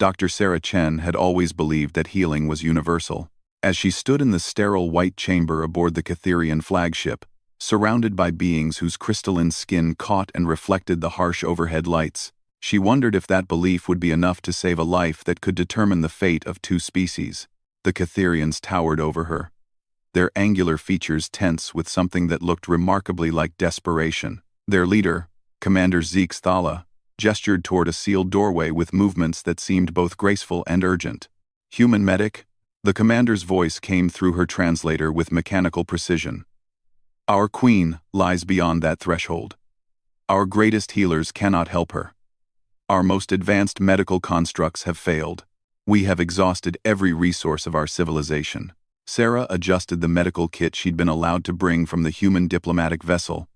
Dr. Sarah Chen had always believed that healing was universal. As she stood in the sterile white chamber aboard the Catherian flagship, surrounded by beings whose crystalline skin caught and reflected the harsh overhead lights, she wondered if that belief would be enough to save a life that could determine the fate of two species. The Catherians towered over her, their angular features tense with something that looked remarkably like desperation. Their leader, Commander Zeke Thala, gestured toward a sealed doorway with movements that seemed both graceful and urgent. "Human medic?" The commander's voice came through her translator with mechanical precision. "Our queen lies beyond that threshold. Our greatest healers cannot help her. Our most advanced medical constructs have failed. We have exhausted every resource of our civilization." Sarah adjusted the medical kit she'd been allowed to bring from the human diplomatic vessel.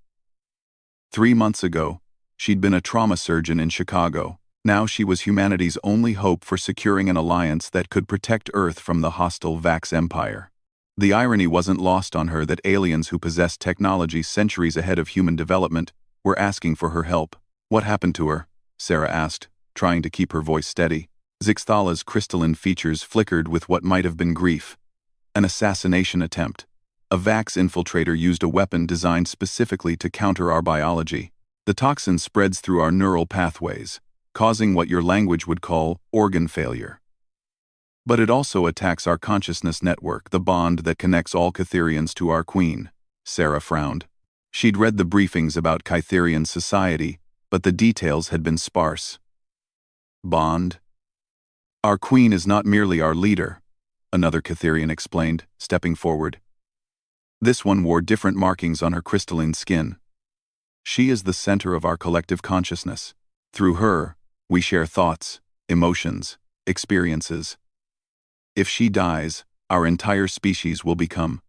3 months ago, she'd been a trauma surgeon in Chicago. Now she was humanity's only hope for securing an alliance that could protect Earth from the hostile Vax Empire. The irony wasn't lost on her that aliens who possessed technology centuries ahead of human development were asking for her help. "What happened to her?" Sarah asked, trying to keep her voice steady. Zixthala's crystalline features flickered with what might have been grief. "An assassination attempt. A Vax infiltrator used a weapon designed specifically to counter our biology. The toxin spreads through our neural pathways, causing what your language would call organ failure. But it also attacks our consciousness network, the bond that connects all Catherians to our queen." Sarah frowned. She'd read the briefings about Catherian society, but the details had been sparse. "Bond? Our queen is not merely our leader," another Catherian explained, stepping forward. This one wore different markings on her crystalline skin. "She is the center of our collective consciousness. Through her, we share thoughts, emotions, experiences. If she dies, our entire species will become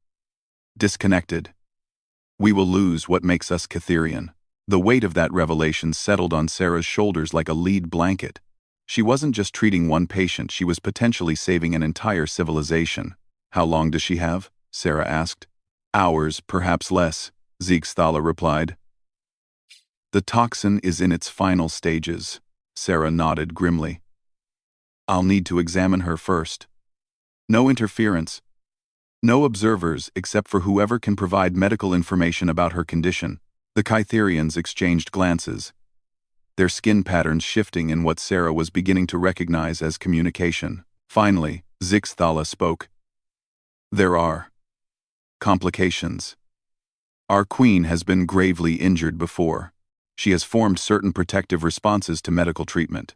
disconnected. We will lose what makes us Catherian." The weight of that revelation settled on Sarah's shoulders like a lead blanket. She wasn't just treating one patient, she was potentially saving an entire civilization. "How long does she have?" Sarah asked. "Hours, perhaps less," Zixthala replied. "The toxin is in its final stages," Sarah nodded grimly. "I'll need to examine her first. No interference. No observers except for whoever can provide medical information about her condition." The Catherians exchanged glances, their skin patterns shifting in what Sarah was beginning to recognize as communication. Finally, Zixthala spoke. "There are complications. Our queen has been gravely injured before. She has formed certain protective responses to medical treatment.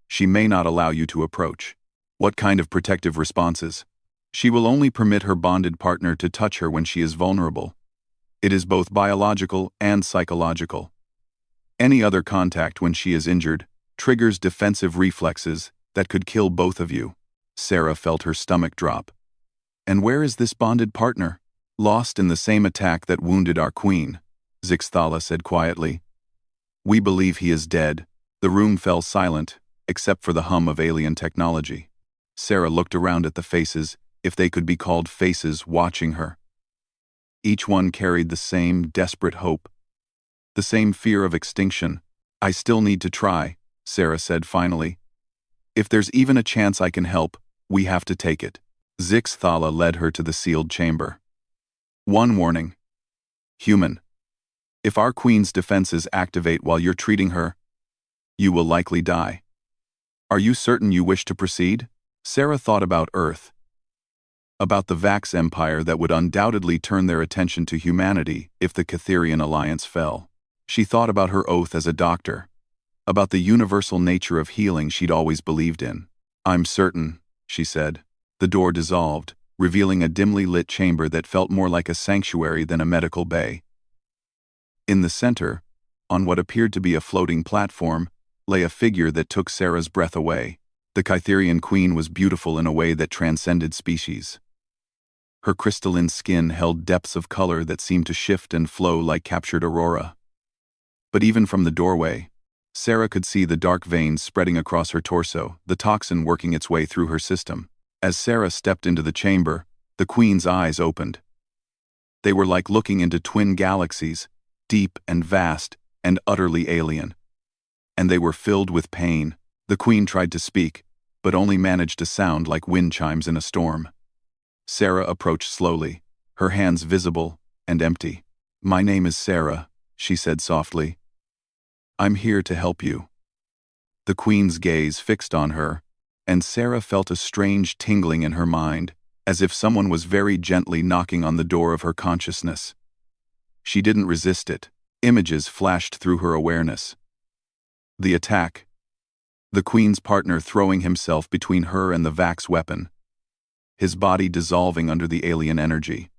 She may not allow you to approach." "What kind of protective responses?" "She will only permit her bonded partner to touch her when she is vulnerable. It is both biological and psychological. Any other contact when she is injured triggers defensive reflexes that could kill both of you." Sarah felt her stomach drop. "And where is this bonded partner?" "Lost in the same attack that wounded our queen," Zixthala said quietly. "We believe he is dead." The room fell silent, except for the hum of alien technology. Sarah looked around at the faces, if they could be called faces, watching her. Each one carried the same desperate hope, the same fear of extinction. "I still need to try," Sarah said finally. "If there's even a chance I can help, we have to take it." Zixthala led her to the sealed chamber. "One warning. Human. If our queen's defenses activate while you're treating her, you will likely die. Are you certain you wish to proceed?" Sarah thought about Earth, about the Vax Empire that would undoubtedly turn their attention to humanity if the Catherian alliance fell. She thought about her oath as a doctor, about the universal nature of healing she'd always believed in. "I'm certain," she said. The door dissolved, revealing a dimly lit chamber that felt more like a sanctuary than a medical bay. In the center, on what appeared to be a floating platform, lay a figure that took Sarah's breath away. The Catherian queen was beautiful in a way that transcended species. Her crystalline skin held depths of color that seemed to shift and flow like captured aurora. But even from the doorway, Sarah could see the dark veins spreading across her torso, the toxin working its way through her system. As Sarah stepped into the chamber, the queen's eyes opened. They were like looking into twin galaxies, deep and vast and utterly alien. And they were filled with pain. The queen tried to speak, but only managed to sound like wind chimes in a storm. Sarah approached slowly, her hands visible and empty. "My name is Sarah," she said softly. "I'm here to help you." The Queen's gaze fixed on her, and Sarah felt a strange tingling in her mind, as if someone was very gently knocking on the door of her consciousness. She didn't resist it. Images flashed through her awareness. The attack. The Queen's partner throwing himself between her and the Vax weapon, his body dissolving under the alien energy.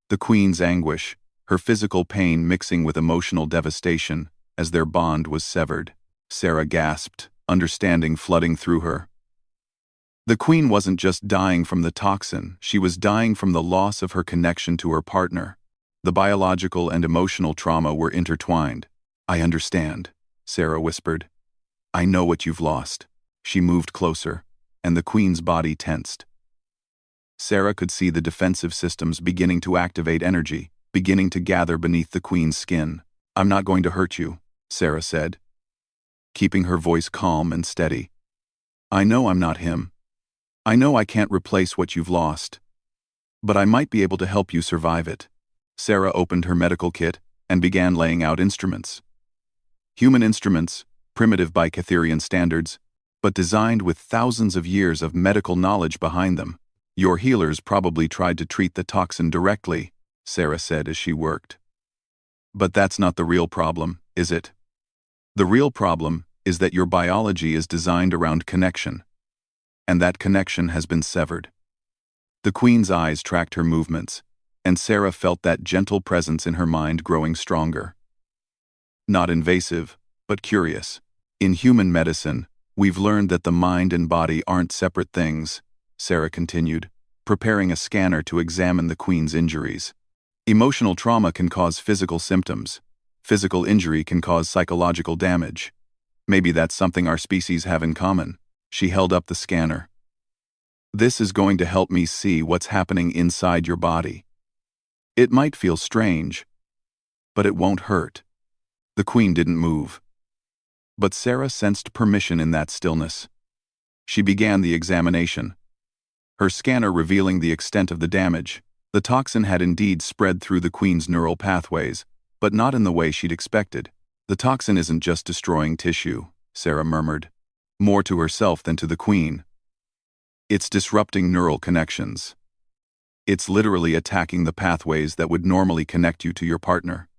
The Queen's anguish, her physical pain mixing with emotional devastation as their bond was severed. Sarah gasped, understanding flooding through her. The Queen wasn't just dying from the toxin, she was dying from the loss of her connection to her partner. The biological and emotional trauma were intertwined. "I understand," Sarah whispered. "I know what you've lost." She moved closer, and the Queen's body tensed. Sarah could see the defensive systems beginning to activate energy, beginning to gather beneath the Queen's skin. "I'm not going to hurt you," Sarah said, keeping her voice calm and steady. "I know I'm not him. I know I can't replace what you've lost. But I might be able to help you survive it." Sarah opened her medical kit and began laying out instruments. Human instruments, primitive by Catherian standards, but designed with thousands of years of medical knowledge behind them. "Your healers probably tried to treat the toxin directly," Sarah said as she worked. "But that's not the real problem, is it? The real problem is that your biology is designed around connection. And that connection has been severed." The Queen's eyes tracked her movements, and Sarah felt that gentle presence in her mind growing stronger. Not invasive, but curious. "In human medicine, we've learned that the mind and body aren't separate things," Sarah continued, preparing a scanner to examine the Queen's injuries. "Emotional trauma can cause physical symptoms. Physical injury can cause psychological damage. Maybe that's something our species have in common." She held up the scanner. "This is going to help me see what's happening inside your body. It might feel strange, but it won't hurt." The Queen didn't move. But Sarah sensed permission in that stillness. She began the examination, her scanner revealing the extent of the damage. The toxin had indeed spread through the Queen's neural pathways, but not in the way she'd expected. "The toxin isn't just destroying tissue," Sarah murmured, more to herself than to the Queen. "It's disrupting neural connections. It's literally attacking the pathways that would normally connect you to your partner."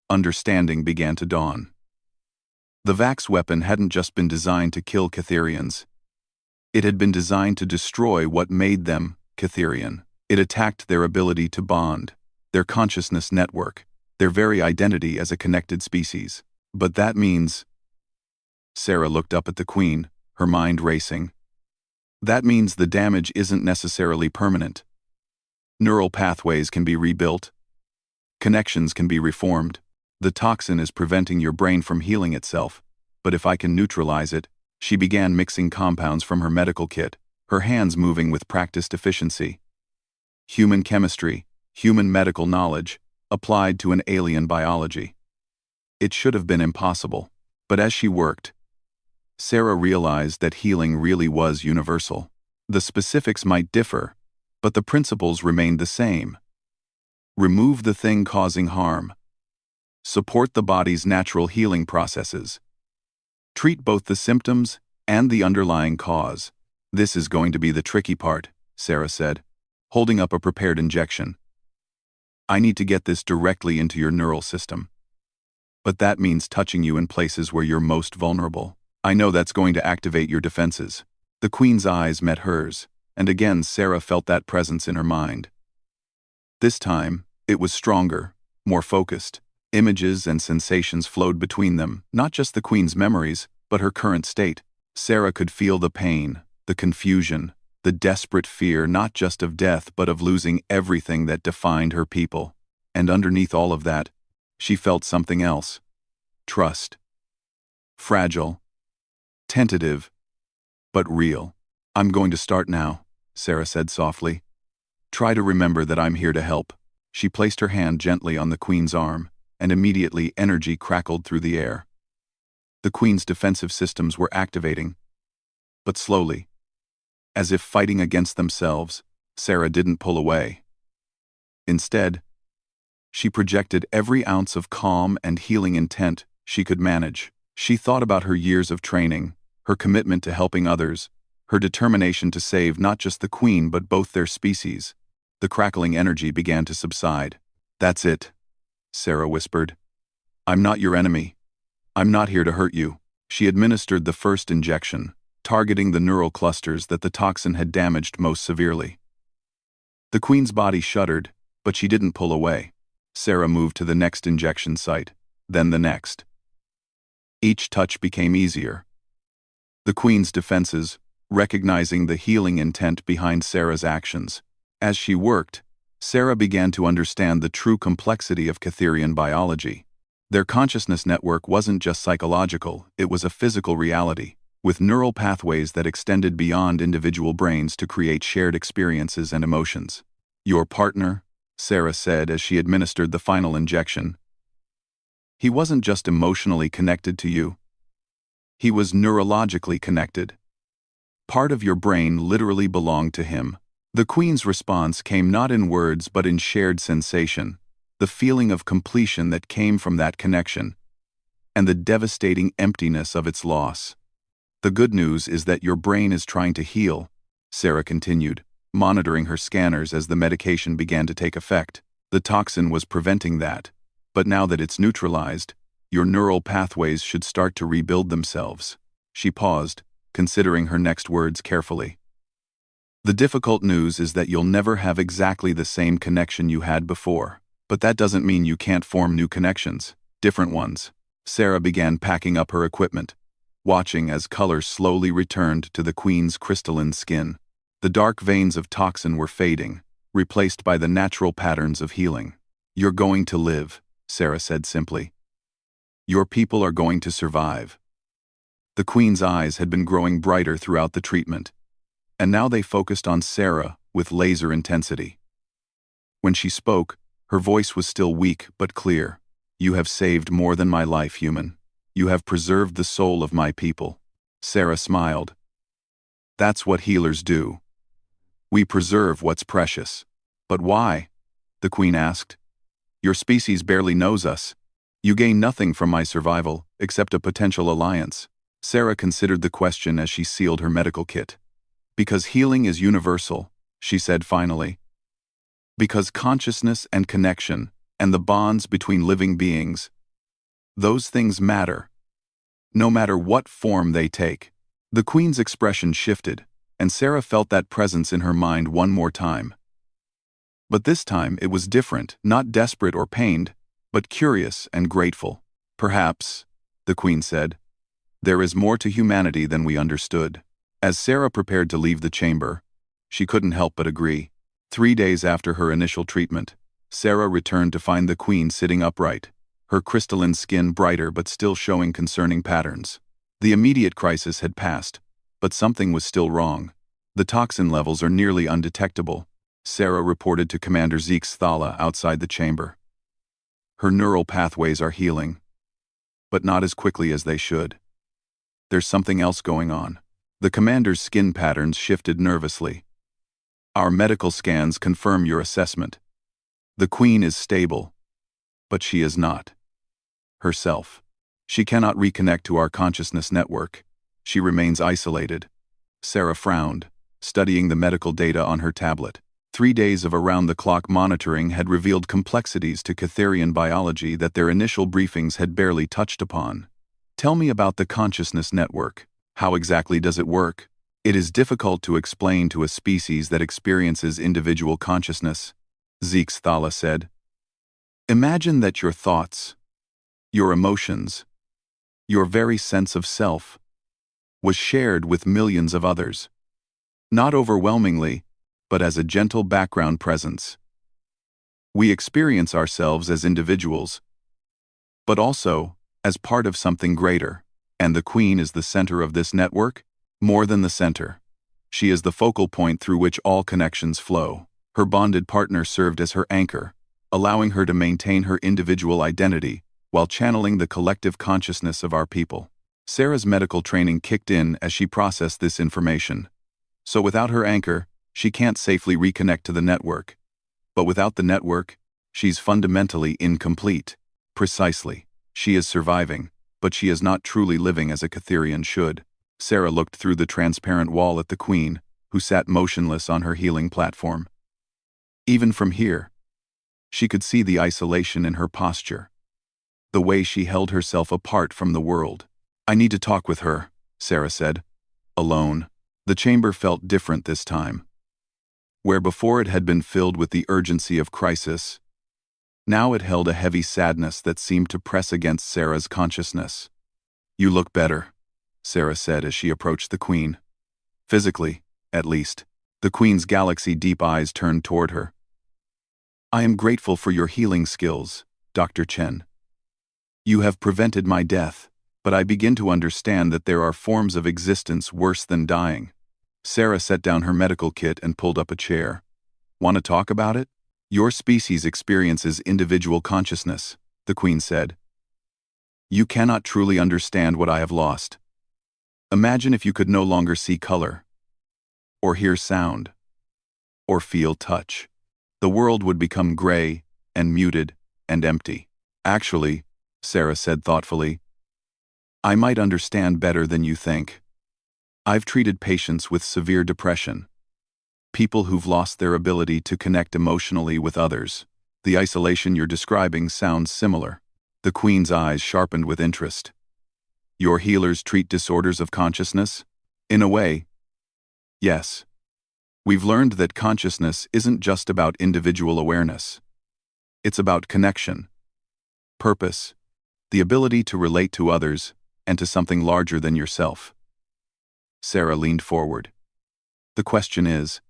Understanding began to dawn. The Vax weapon hadn't just been designed to kill Catherians. It had been designed to destroy what made them Catherian. It attacked their ability to bond, their consciousness network, their very identity as a connected species. "But that means—" Sarah looked up at the Queen, her mind racing. "That means the damage isn't necessarily permanent. Neural pathways can be rebuilt. Connections can be reformed. The toxin is preventing your brain from healing itself, but if I can neutralize it—" She began mixing compounds from her medical kit, her hands moving with practiced efficiency. Human chemistry, human medical knowledge, applied to an alien biology. It should have been impossible, but as she worked, Sarah realized that healing really was universal. The specifics might differ, but the principles remained the same. Remove the thing causing harm. Support the body's natural healing processes. Treat both the symptoms and the underlying cause. "This is going to be the tricky part," Sarah said, holding up a prepared injection. "I need to get this directly into your neural system. But that means touching you in places where you're most vulnerable. I know that's going to activate your defenses." The Queen's eyes met hers, and again Sarah felt that presence in her mind. This time, it was stronger, more focused. Images and sensations flowed between them, not just the Queen's memories, but her current state. Sarah could feel the pain, the confusion, the desperate fear not just of death but of losing everything that defined her people. And underneath all of that, she felt something else. Trust. Fragile. Tentative. But real. "I'm going to start now," Sarah said softly. "Try to remember that I'm here to help." She placed her hand gently on the Queen's arm, and immediately energy crackled through the air. The Queen's defensive systems were activating. But slowly, As if fighting against themselves, Sarah didn't pull away. Instead, she projected every ounce of calm and healing intent she could manage. She thought about her years of training, her commitment to helping others, her determination to save not just the queen but both their species. The crackling energy began to subside. "That's it," Sarah whispered. "I'm not your enemy. I'm not here to hurt you." She administered the first injection, targeting the neural clusters that the toxin had damaged most severely. The queen's body shuddered, but she didn't pull away. Sarah moved to the next injection site, then the next. Each touch became easier. The queen's defenses, recognizing the healing intent behind Sarah's actions. As she worked, Sarah began to understand the true complexity of Catherian biology. Their consciousness network wasn't just psychological, it was a physical reality, with neural pathways that extended beyond individual brains to create shared experiences and emotions. "Your partner," Sarah said as she administered the final injection, "he wasn't just emotionally connected to you. He was neurologically connected. Part of your brain literally belonged to him." The queen's response came not in words but in shared sensation, the feeling of completion that came from that connection, and the devastating emptiness of its loss. "The good news is that your brain is trying to heal," Sarah continued, monitoring her scanners as the medication began to take effect. "The toxin was preventing that, but now that it's neutralized, your neural pathways should start to rebuild themselves." She paused, considering her next words carefully. "The difficult news is that you'll never have exactly the same connection you had before. But that doesn't mean you can't form new connections, different ones." Sarah began packing up her equipment, watching as color slowly returned to the queen's crystalline skin. The dark veins of toxin were fading, replaced by the natural patterns of healing. "You're going to live," Sarah said simply. "Your people are going to survive." The queen's eyes had been growing brighter throughout the treatment, and now they focused on Sarah with laser intensity. When she spoke, her voice was still weak but clear. "You have saved more than my life, human. You have preserved the soul of my people." Sarah smiled. "That's what healers do. We preserve what's precious." "But why?" the queen asked. "Your species barely knows us. You gain nothing from my survival, except a potential alliance." Sarah considered the question as she sealed her medical kit. "Because healing is universal," she said finally. "Because consciousness and connection, and the bonds between living beings, those things matter, no matter what form they take." The queen's expression shifted, and Sarah felt that presence in her mind one more time. But this time it was different, not desperate or pained, but curious and grateful. "Perhaps," the queen said, "there is more to humanity than we understood." As Sarah prepared to leave the chamber, she couldn't help but agree. 3 days after her initial treatment, Sarah returned to find the queen sitting upright, her crystalline skin brighter but still showing concerning patterns. The immediate crisis had passed, but something was still wrong. "The toxin levels are nearly undetectable," Sarah reported to Commander Zeke Thala outside the chamber. "Her neural pathways are healing, but not as quickly as they should. There's something else going on." The commander's skin patterns shifted nervously. "Our medical scans confirm your assessment. The queen is stable, but she is not herself. She cannot reconnect to our consciousness network. She remains isolated." Sarah frowned, studying the medical data on her tablet. 3 days of around-the-clock monitoring had revealed complexities to Catherian biology that their initial briefings had barely touched upon. "Tell me about the consciousness network. How exactly does it work?" "It is difficult to explain to a species that experiences individual consciousness," Zeke Thala said. "Imagine that your thoughts, your emotions, your very sense of self, was shared with millions of others. Not overwhelmingly, but as a gentle background presence. We experience ourselves as individuals, but also as part of something greater. And the queen is the center of this network? More than the center. She is the focal point through which all connections flow. Her bonded partner served as her anchor, allowing her to maintain her individual identity while channeling the collective consciousness of our people." Sarah's medical training kicked in as she processed this information, So without her anchor, she can't safely reconnect to the network. But without the network, she's fundamentally incomplete. Precisely. She is surviving, but she is not truly living as a Catherian should. Sarah looked through the transparent wall at the Queen, who sat motionless on her healing platform. Even from here, she could see the isolation in her posture, the way she held herself apart from the world. "I need to talk with her," Sarah said. Alone. The chamber felt different this time. Where before it had been filled with the urgency of crisis, now it held a heavy sadness that seemed to press against Sarah's consciousness. "You look better," Sarah said as she approached the Queen. Physically, at least. The Queen's galaxy-deep eyes turned toward her. "I am grateful for your healing skills, Dr. Chen. You have prevented my death, but I begin to understand that there are forms of existence worse than dying." Sarah set down her medical kit and pulled up a chair. "Want to talk about it?" "Your species experiences individual consciousness," the Queen said. "You cannot truly understand what I have lost. Imagine if you could no longer see color, or hear sound, or feel touch. The world would become gray, and muted, and empty." "Actually," Sarah said thoughtfully, "I might understand better than you think. I've treated patients with severe depression, people who've lost their ability to connect emotionally with others. The isolation you're describing sounds similar." The Queen's eyes sharpened with interest. "Your healers treat disorders of consciousness?" "In a way, yes. We've learned that consciousness isn't just about individual awareness. It's about connection, purpose, the ability to relate to others and to something larger than yourself." Sarah leaned forward. "The question is,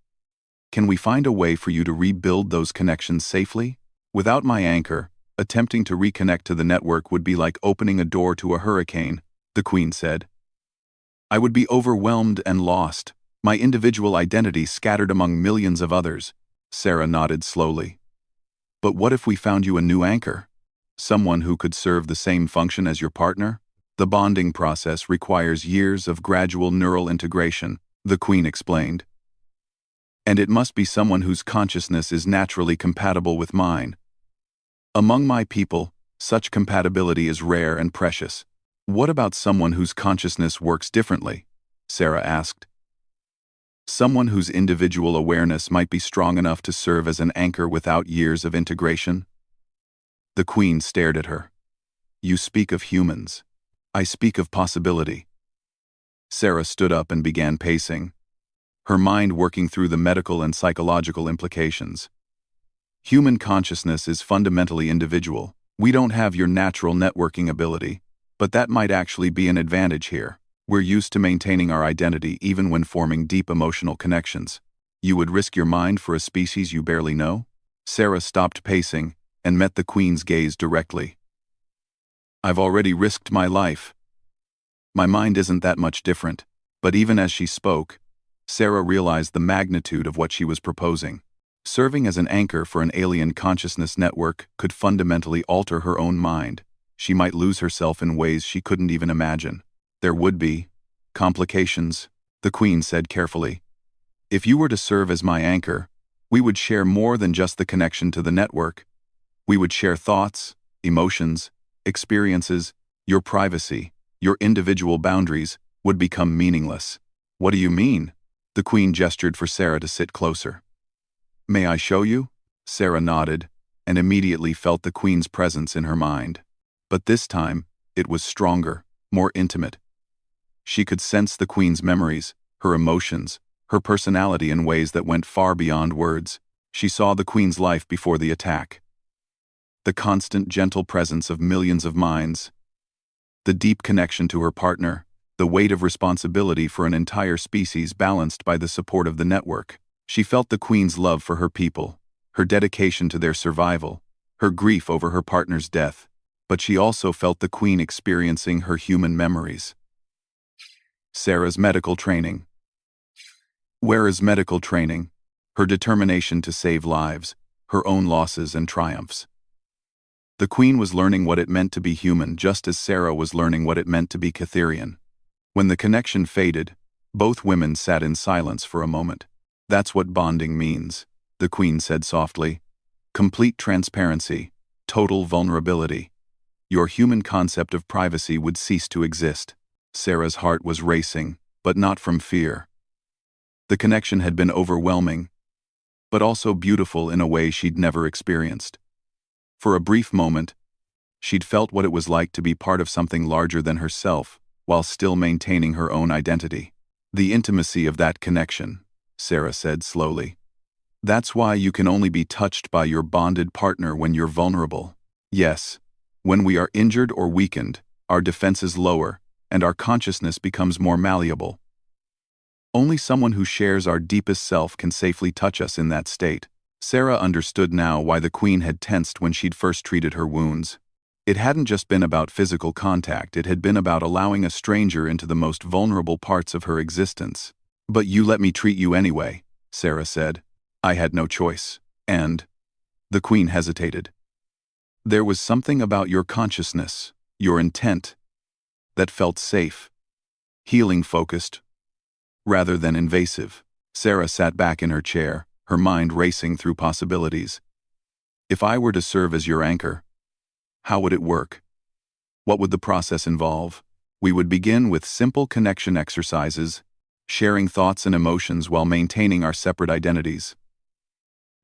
can we find a way for you to rebuild those connections safely? Without my anchor, attempting to reconnect to the network would be like opening a door to a hurricane," the Queen said. "I would be overwhelmed and lost, my individual identity scattered among millions of others." Sarah nodded slowly. "But what if we found you a new anchor? Someone who could serve the same function as your partner?" "The bonding process requires years of gradual neural integration," the Queen explained. "And it must be someone whose consciousness is naturally compatible with mine. Among my people, such compatibility is rare and precious." "What about someone whose consciousness works differently?" Sarah asked. "Someone whose individual awareness might be strong enough to serve as an anchor without years of integration?" The Queen stared at her. "You speak of humans. I speak of possibility." Sarah stood up and began pacing, her mind working through the medical and psychological implications. "Human consciousness is fundamentally individual. We don't have your natural networking ability, but that might actually be an advantage here. We're used to maintaining our identity even when forming deep emotional connections. You would risk your mind for a species you barely know?" Sarah stopped pacing and met the Queen's gaze directly. "I've already risked my life. My mind isn't that much different." But even as she spoke, Sarah realized the magnitude of what she was proposing. Serving as an anchor for an alien consciousness network could fundamentally alter her own mind. She might lose herself in ways she couldn't even imagine. "There would be complications," the Queen said carefully. "If you were to serve as my anchor, we would share more than just the connection to the network. We would share thoughts, emotions, experiences. Your privacy, your individual boundaries, would become meaningless." "What do you mean?" The Queen gestured for Sarah to sit closer. "May I show you?" Sarah nodded, and immediately felt the Queen's presence in her mind. But this time, it was stronger, more intimate. She could sense the Queen's memories, her emotions, her personality in ways that went far beyond words. She saw the Queen's life before the attack. The constant, gentle presence of millions of minds. The deep connection to her partner, the weight of responsibility for an entire species balanced by the support of the network. She felt the Queen's love for her people, her dedication to their survival, her grief over her partner's death. But she also felt the Queen experiencing her human memories. Sarah's medical training. Whereas medical training, her determination to save lives, her own losses and triumphs. The Queen was learning what it meant to be human just as Sarah was learning what it meant to be Catherian. When the connection faded, Both women sat in silence for a moment. "That's what bonding means," the Queen said softly. "Complete transparency, total vulnerability. Your human concept of privacy would cease to exist." Sarah's heart was racing, but not from fear. The connection had been overwhelming, but also beautiful in a way she'd never experienced. For a brief moment, she'd felt what it was like to be part of something larger than herself, while still maintaining her own identity. "The intimacy of that connection," Sarah said slowly. "That's why you can only be touched by your bonded partner when you're vulnerable. Yes, when we are injured or weakened, our defenses lower, and our consciousness becomes more malleable. Only someone who shares our deepest self can safely touch us in that state." Sarah understood now why the Queen had tensed when she'd first treated her wounds. It hadn't just been about physical contact, it had been about allowing a stranger into the most vulnerable parts of her existence. "But you let me treat you anyway," Sarah said. "I had no choice." "And?" The Queen hesitated. "There was something about your consciousness, your intent, that felt safe, healing-focused, rather than invasive." Sarah sat back in her chair, her mind racing through possibilities. "If I were to serve as your anchor, how would it work? What would the process involve?" "We would begin with simple connection exercises, sharing thoughts and emotions while maintaining our separate identities.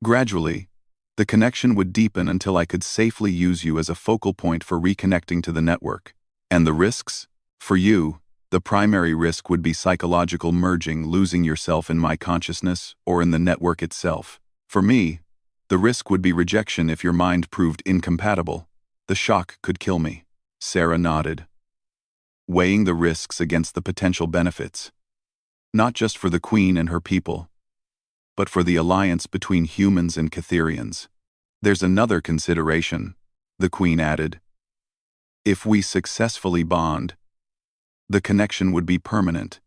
Gradually, the connection would deepen until I could safely use you as a focal point for reconnecting to the network. And the risks? For you, the primary risk would be psychological merging, losing yourself in my consciousness or in the network itself. For me, the risk would be rejection if your mind proved incompatible. The shock could kill me." Sarah nodded, weighing the risks against the potential benefits. Not just for the Queen and her people, but for the alliance between humans and Catherians. "There's another consideration," the Queen added. "If we successfully bond, the connection would be permanent.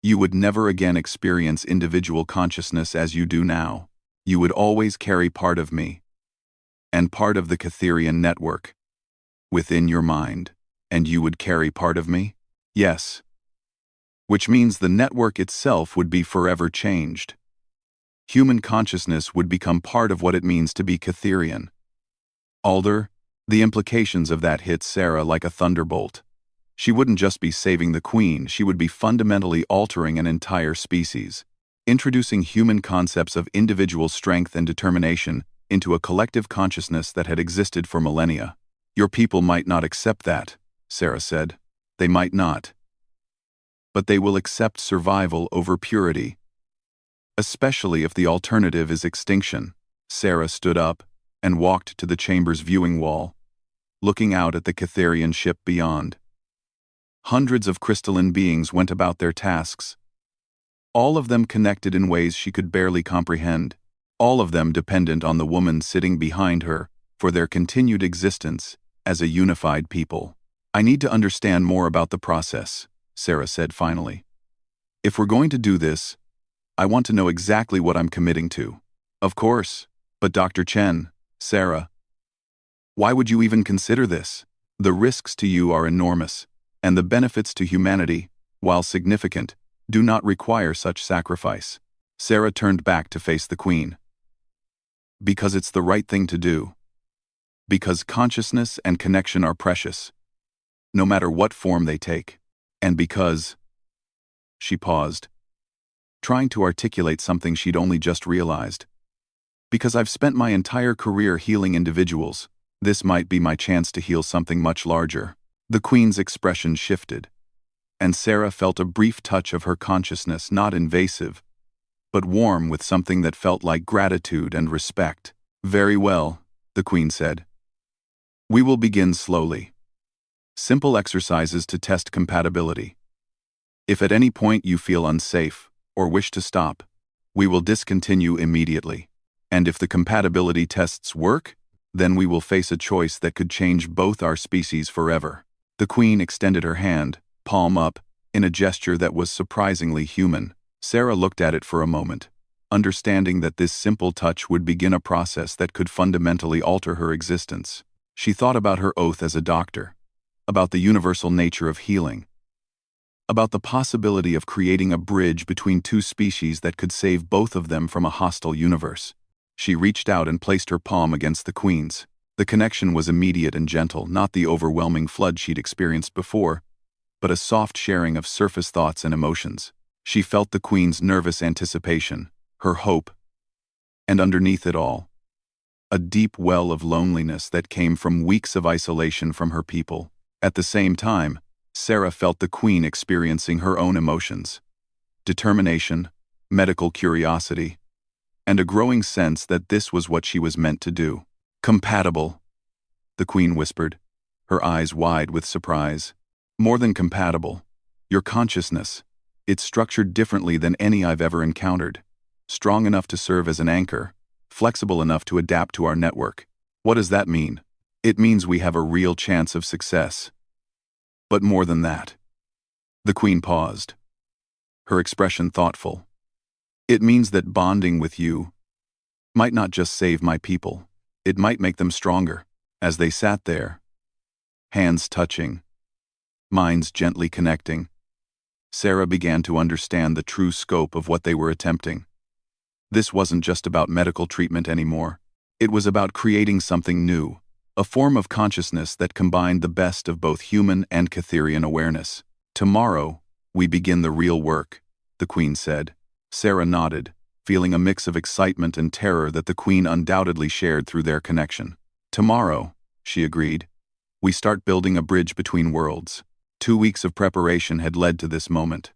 You would never again experience individual consciousness as you do now. You would always carry part of me, and part of the Catherian network, within your mind." "And you would carry part of me?" "Yes. Which means the network itself would be forever changed. Human consciousness would become part of what it means to be Catherian." Alder, the implications of that hit Sarah like a thunderbolt. She wouldn't just be saving the Queen, she would be fundamentally altering an entire species, introducing human concepts of individual strength and determination into a collective consciousness that had existed for millennia. "Your people might not accept that," Sarah said. "They might not. But they will accept survival over purity. Especially if the alternative is extinction." Sarah stood up and walked to the chamber's viewing wall, looking out at the Catherian ship beyond. Hundreds of crystalline beings went about their tasks, all of them connected in ways she could barely comprehend, all of them dependent on the woman sitting behind her for their continued existence as a unified people. "I need to understand more about the process," Sarah said finally. "If we're going to do this, I want to know exactly what I'm committing to." "Of course, but Dr. Chen," Sarah, "why would you even consider this? The risks to you are enormous, and the benefits to humanity, while significant, do not require such sacrifice." Sarah turned back to face the Queen. "Because it's the right thing to do. Because consciousness and connection are precious, no matter what form they take. And because..." She paused, trying to articulate something she'd only just realized. "Because I've spent my entire career healing individuals, this might be my chance to heal something much larger." The Queen's expression shifted, and Sarah felt a brief touch of her consciousness, not invasive, but warm with something that felt like gratitude and respect. "Very well," the Queen said. "We will begin slowly. Simple exercises to test compatibility. If at any point you feel unsafe or wish to stop, we will discontinue immediately. And if the compatibility tests work, then we will face a choice that could change both our species forever." The Queen extended her hand, palm up, in a gesture that was surprisingly human. Sarah looked at it for a moment, understanding that this simple touch would begin a process that could fundamentally alter her existence. She thought about her oath as a doctor, about the universal nature of healing, about the possibility of creating a bridge between two species that could save both of them from a hostile universe. She reached out and placed her palm against the Queen's. The connection was immediate and gentle, not the overwhelming flood she'd experienced before, but a soft sharing of surface thoughts and emotions. She felt the Queen's nervous anticipation, her hope, and underneath it all, a deep well of loneliness that came from weeks of isolation from her people. At the same time, Sarah felt the Queen experiencing her own emotions: determination, medical curiosity, and a growing sense that this was what she was meant to do. "Compatible," the Queen whispered, her eyes wide with surprise. "More than compatible. Your consciousness, it's structured differently than any I've ever encountered. Strong enough to serve as an anchor, flexible enough to adapt to our network." "What does that mean?" "It means we have a real chance of success. But more than that." The Queen paused, her expression thoughtful. "It means that bonding with you might not just save my people, it might make them stronger." As they sat there, hands touching, minds gently connecting, Sarah began to understand the true scope of what they were attempting. This wasn't just about medical treatment anymore. It was about creating something new, a form of consciousness that combined the best of both human and Catherian awareness. "Tomorrow, we begin the real work," the Queen said. Sarah nodded, feeling a mix of excitement and terror that the Queen undoubtedly shared through their connection. "Tomorrow," she agreed, "we start building a bridge between worlds." 2 weeks of preparation had led to this moment.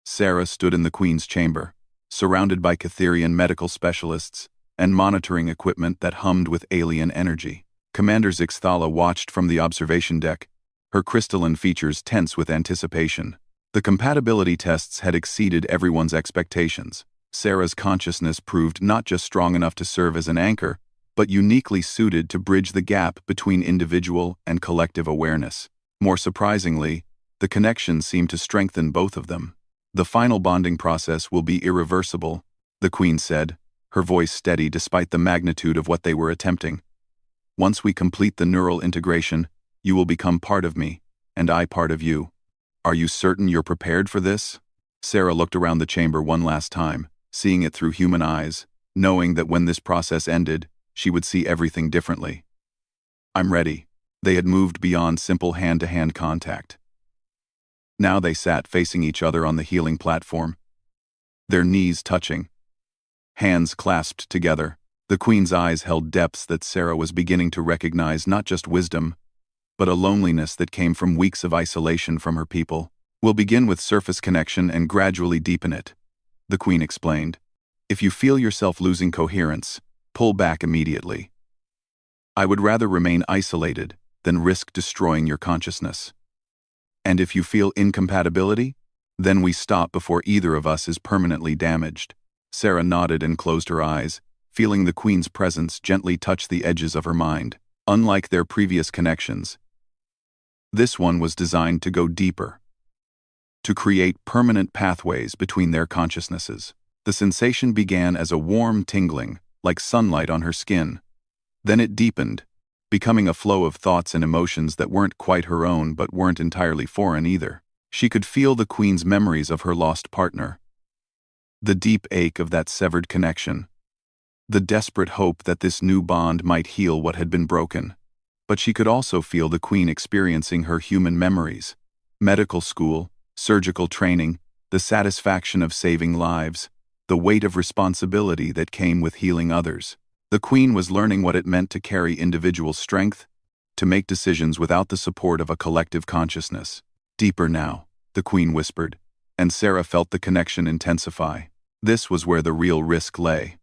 Sarah stood in the Queen's chamber, surrounded by Catherian medical specialists and monitoring equipment that hummed with alien energy. Commander Zixthala watched from the observation deck, her crystalline features tense with anticipation. The compatibility tests had exceeded everyone's expectations. Sarah's consciousness proved not just strong enough to serve as an anchor, but uniquely suited to bridge the gap between individual and collective awareness. More surprisingly, the connection seemed to strengthen both of them. "The final bonding process will be irreversible," the Queen said, her voice steady despite the magnitude of what they were attempting. "Once we complete the neural integration, you will become part of me, and I part of you. Are you certain you're prepared for this?" Sarah looked around the chamber one last time, seeing it through human eyes, knowing that when this process ended, she would see everything differently. "I'm ready." They had moved beyond simple hand-to-hand contact. Now they sat facing each other on the healing platform, their knees touching, hands clasped together. The Queen's eyes held depths that Sarah was beginning to recognize, not just wisdom, but a loneliness that came from weeks of isolation from her people. "We'll begin with surface connection and gradually deepen it," the Queen explained. "If you feel yourself losing coherence, pull back immediately. I would rather remain isolated than risk destroying your consciousness. And if you feel incompatibility, then we stop before either of us is permanently damaged." Sarah nodded and closed her eyes, feeling the Queen's presence gently touch the edges of her mind. Unlike their previous connections, this one was designed to go deeper, to create permanent pathways between their consciousnesses. The sensation began as a warm tingling, like sunlight on her skin. Then it deepened, becoming a flow of thoughts and emotions that weren't quite her own but weren't entirely foreign either. She could feel the Queen's memories of her lost partner, the deep ache of that severed connection, the desperate hope that this new bond might heal what had been broken. But she could also feel the Queen experiencing her human memories: medical school, surgical training, the satisfaction of saving lives, the weight of responsibility that came with healing others. The Queen was learning what it meant to carry individual strength, to make decisions without the support of a collective consciousness. "Deeper now," the Queen whispered, and Sarah felt the connection intensify. This was where the real risk lay.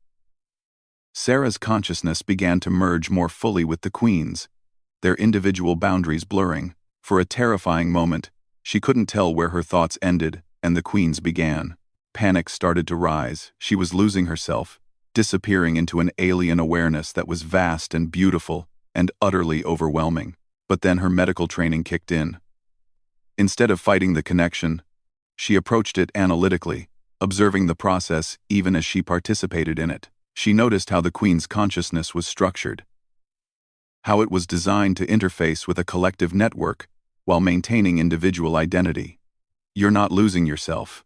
Sarah's consciousness began to merge more fully with the Queen's, their individual boundaries blurring. For a terrifying moment, she couldn't tell where her thoughts ended and the Queen's began. Panic started to rise. She was losing herself, disappearing into an alien awareness that was vast and beautiful and utterly overwhelming. But then her medical training kicked in. Instead of fighting the connection, she approached it analytically, observing the process even as she participated in it. She noticed how the Queen's consciousness was structured, how it was designed to interface with a collective network while maintaining individual identity. You're not losing yourself,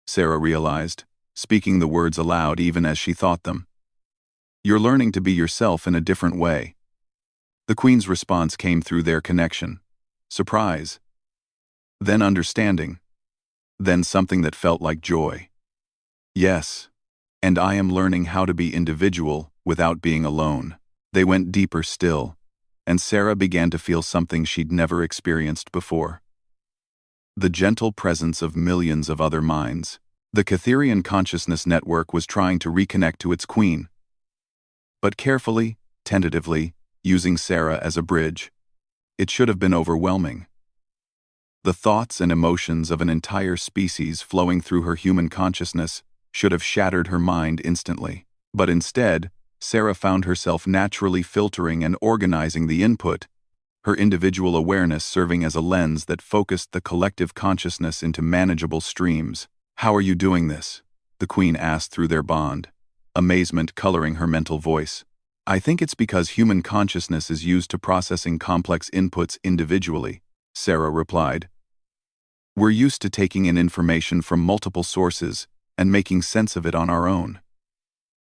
Sarah realized, speaking the words aloud even as she thought them. You're learning to be yourself in a different way. The Queen's response came through their connection. Surprise. Then understanding. Then something that felt like joy. Yes. And I am learning how to be individual without being alone. They went deeper still, and Sarah began to feel something she'd never experienced before. The gentle presence of millions of other minds. The Catherian consciousness network was trying to reconnect to its queen. But carefully, tentatively, using Sarah as a bridge. It should have been overwhelming. The thoughts and emotions of an entire species flowing through her human consciousness should have shattered her mind instantly. But instead, Sarah found herself naturally filtering and organizing the input, her individual awareness serving as a lens that focused the collective consciousness into manageable streams. How are you doing this? The Queen asked through their bond, amazement coloring her mental voice. I think it's because human consciousness is used to processing complex inputs individually, Sarah replied. We're used to taking in information from multiple sources and making sense of it on our own.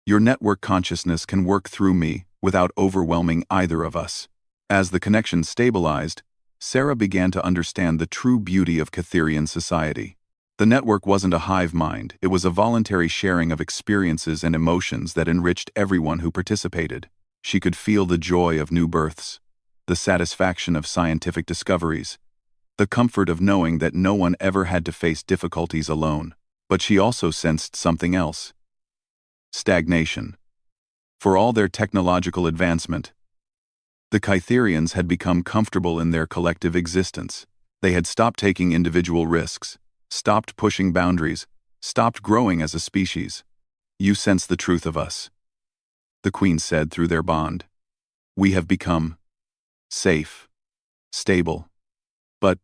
Your network consciousness can work through me without overwhelming either of us. As the connection stabilized, Sarah began to understand the true beauty of Catherian society. The network wasn't a hive mind, it was a voluntary sharing of experiences and emotions that enriched everyone who participated. She could feel the joy of new births, the satisfaction of scientific discoveries, the comfort of knowing that no one ever had to face difficulties alone. But she also sensed something else. Stagnation. For all their technological advancement, the Catherians had become comfortable in their collective existence. They had stopped taking individual risks, stopped pushing boundaries, stopped growing as a species. You sense the truth of us, the Queen said through their bond. We have become safe, stable, but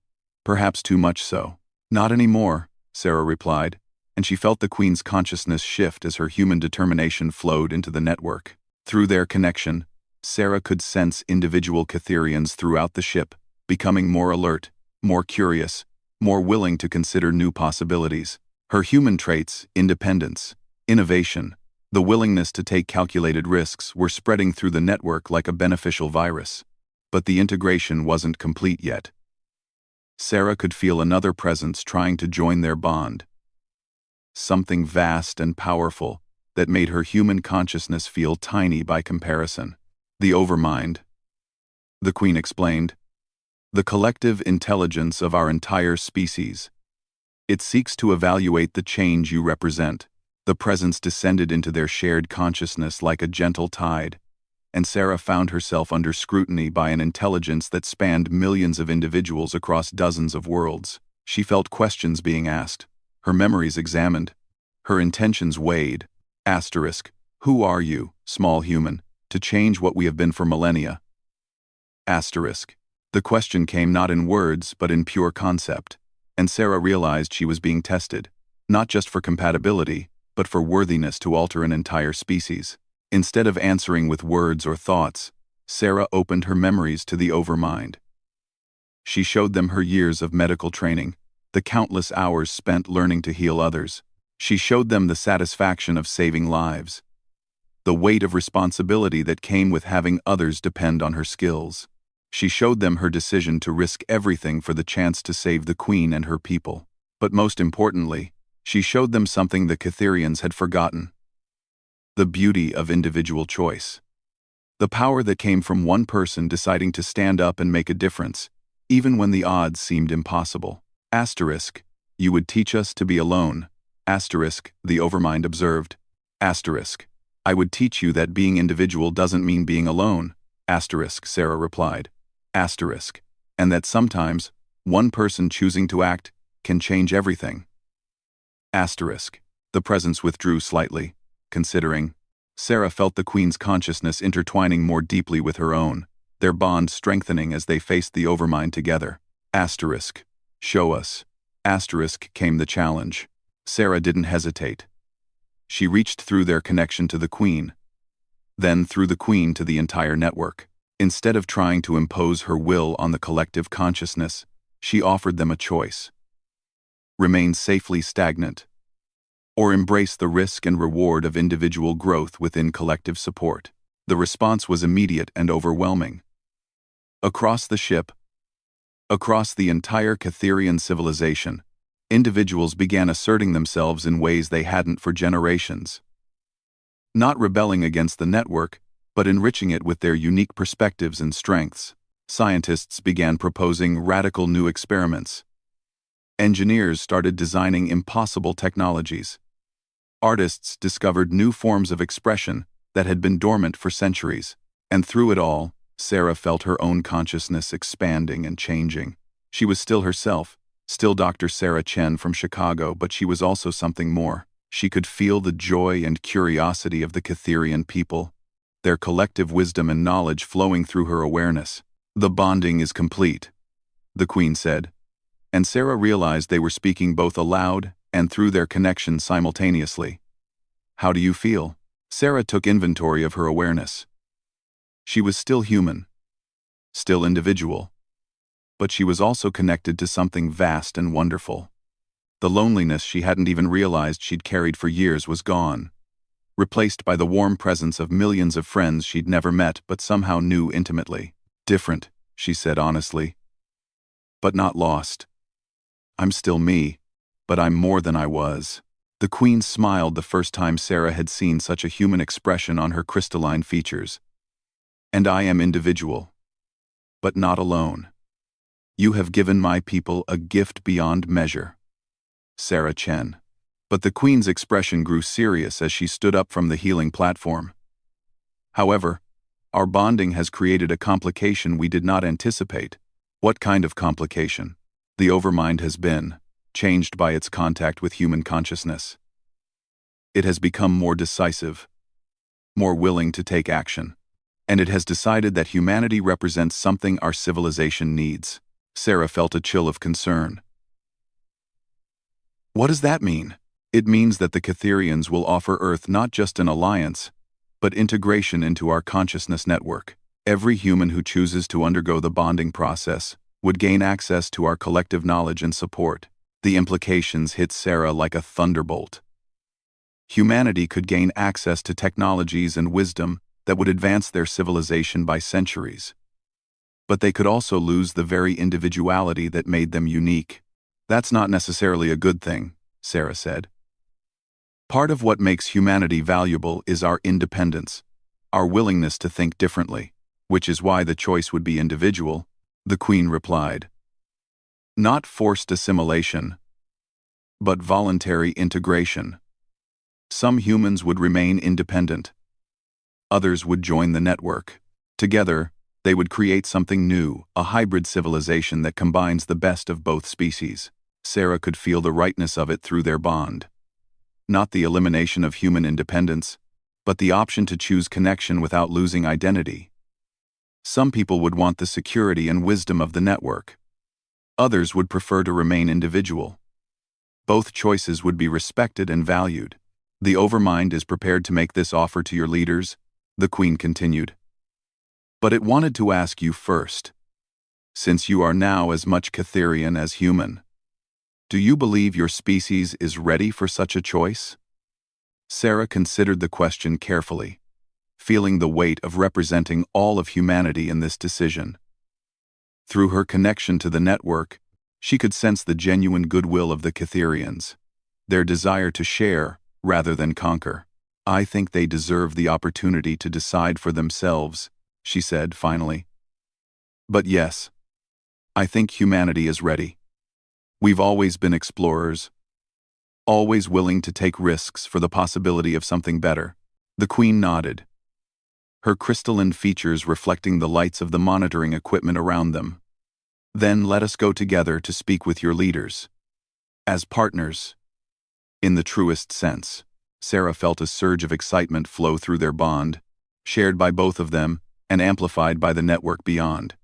perhaps too much so. Not anymore, Sarah replied, and she felt the Queen's consciousness shift as her human determination flowed into the network. Through their connection, Sarah could sense individual Catherians throughout the ship, becoming more alert, more curious, more willing to consider new possibilities. Her human traits, independence, innovation, the willingness to take calculated risks were spreading through the network like a beneficial virus. But the integration wasn't complete yet. Sarah could feel another presence trying to join their bond. Something vast and powerful that made her human consciousness feel tiny by comparison. The overmind, the Queen explained. The collective intelligence of our entire species. It seeks to evaluate the change you represent. The presence descended into their shared consciousness like a gentle tide, and Sarah found herself under scrutiny by an intelligence that spanned millions of individuals across dozens of worlds. She felt questions being asked, her memories examined, her intentions weighed. Asterisk, who are you, small human, to change what we have been for millennia? Asterisk. The question came not in words but in pure concept, and Sarah realized she was being tested, not just for compatibility, but for worthiness to alter an entire species. Instead of answering with words or thoughts, Sarah opened her memories to the overmind. She showed them her years of medical training, the countless hours spent learning to heal others. She showed them the satisfaction of saving lives, the weight of responsibility that came with having others depend on her skills. She showed them her decision to risk everything for the chance to save the Queen and her people. But most importantly, she showed them something the Catherians had forgotten. The beauty of individual choice. The power that came from one person deciding to stand up and make a difference, even when the odds seemed impossible. Asterisk, you would teach us to be alone. Asterisk, the overmind observed. Asterisk, I would teach you that being individual doesn't mean being alone. Asterisk, Sarah replied. Asterisk, and that sometimes, one person choosing to act can change everything. Asterisk, the presence withdrew slightly, considering. Sarah felt the Queen's consciousness intertwining more deeply with her own, their bond strengthening as they faced the overmind together. Asterisk, show us. Asterisk came the challenge. Sarah didn't hesitate. She reached through their connection to the Queen, then through the Queen to the entire network. Instead of trying to impose her will on the collective consciousness, she offered them a choice. remain safely stagnant, or embrace the risk and reward of individual growth within collective support. The response was immediate and overwhelming. Across the ship, across the entire Catherian civilization, individuals began asserting themselves in ways they hadn't for generations. Not rebelling against the network, but enriching it with their unique perspectives and strengths. Scientists began proposing radical new experiments. Engineers started designing impossible technologies. Artists discovered new forms of expression that had been dormant for centuries. And through it all, Sarah felt her own consciousness expanding and changing. She was still herself, still Dr. Sarah Chen from Chicago, but she was also something more. She could feel the joy and curiosity of the Catherian people, their collective wisdom and knowledge flowing through her awareness. "The bonding is complete," the Queen said, and Sarah realized they were speaking both aloud and through their connection simultaneously. "How do you feel?" Sarah took inventory of her awareness. She was still human, still individual, but she was also connected to something vast and wonderful. The loneliness she hadn't even realized she'd carried for years was gone, replaced by the warm presence of millions of friends she'd never met but somehow knew intimately. "Different," she said honestly, "but not lost. I'm still me, but I'm more than I was." The Queen smiled the first time Sarah had seen such a human expression on her crystalline features. "And I am individual, but not alone. You have given my people a gift beyond measure." Sarah Chen. But the Queen's expression grew serious as she stood up from the healing platform. "However, our bonding has created a complication we did not anticipate." "What kind of complication?" "The overmind has been changed by its contact with human consciousness. It has become more decisive, more willing to take action, and it has decided that humanity represents something our civilization needs." Sarah felt a chill of concern. "What does that mean?" "It means that the Catherians will offer Earth not just an alliance, but integration into our consciousness network. Every human who chooses to undergo the bonding process would gain access to our collective knowledge and support." The implications hit Sarah like a thunderbolt. Humanity could gain access to technologies and wisdom that would advance their civilization by centuries. But they could also lose the very individuality that made them unique. "That's not necessarily a good thing," Sarah said. "Part of what makes humanity valuable is our independence, our willingness to think differently, which is why the choice would be individual," the Queen replied. "Not forced assimilation, but voluntary integration. Some humans would remain independent. Others would join the network. Together, they would create something new, a hybrid civilization that combines the best of both species." Sarah could feel the rightness of it through their bond. Not the elimination of human independence, but the option to choose connection without losing identity. Some people would want the security and wisdom of the network. Others would prefer to remain individual. Both choices would be respected and valued. "The Overmind is prepared to make this offer to your leaders," the Queen continued. "But it wanted to ask you first. Since you are now as much Catherian as human, do you believe your species is ready for such a choice?" Sarah considered the question carefully, feeling the weight of representing all of humanity in this decision. Through her connection to the network, she could sense the genuine goodwill of the Catherians, their desire to share rather than conquer. "I think they deserve the opportunity to decide for themselves," she said finally. "But yes, I think humanity is ready. We've always been explorers, always willing to take risks for the possibility of something better." The Queen nodded, her crystalline features reflecting the lights of the monitoring equipment around them. "Then let us go together to speak with your leaders. As partners, in the truest sense." Sarah felt a surge of excitement flow through their bond, shared by both of them and amplified by the network beyond.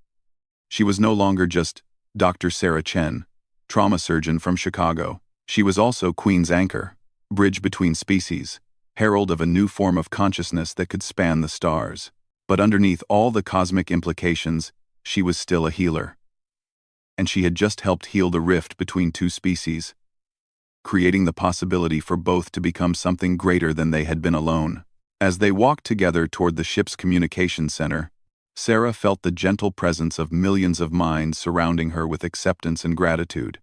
She was no longer just Dr. Sarah Chen, trauma surgeon from Chicago. She was also Queen's anchor, bridge between species, herald of a new form of consciousness that could span the stars. But underneath all the cosmic implications, she was still a healer. And she had just helped heal the rift between two species, creating the possibility for both to become something greater than they had been alone. As they walked together toward the ship's communication center, Sarah felt the gentle presence of millions of minds surrounding her with acceptance and gratitude.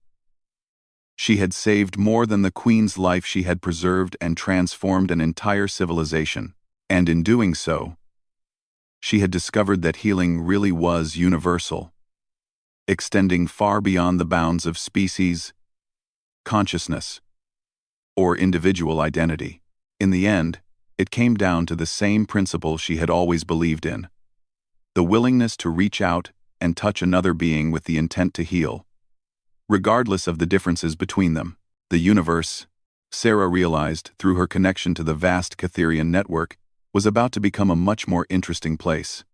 She had saved more than the Queen's life. She had preserved and transformed an entire civilization, and in doing so, she had discovered that healing really was universal, extending far beyond the bounds of species, consciousness, or individual identity. In the end, it came down to the same principle she had always believed in: the willingness to reach out and touch another being with the intent to heal, regardless of the differences between them. The universe, Sarah realized through her connection to the vast Catherian network, was about to become a much more interesting place.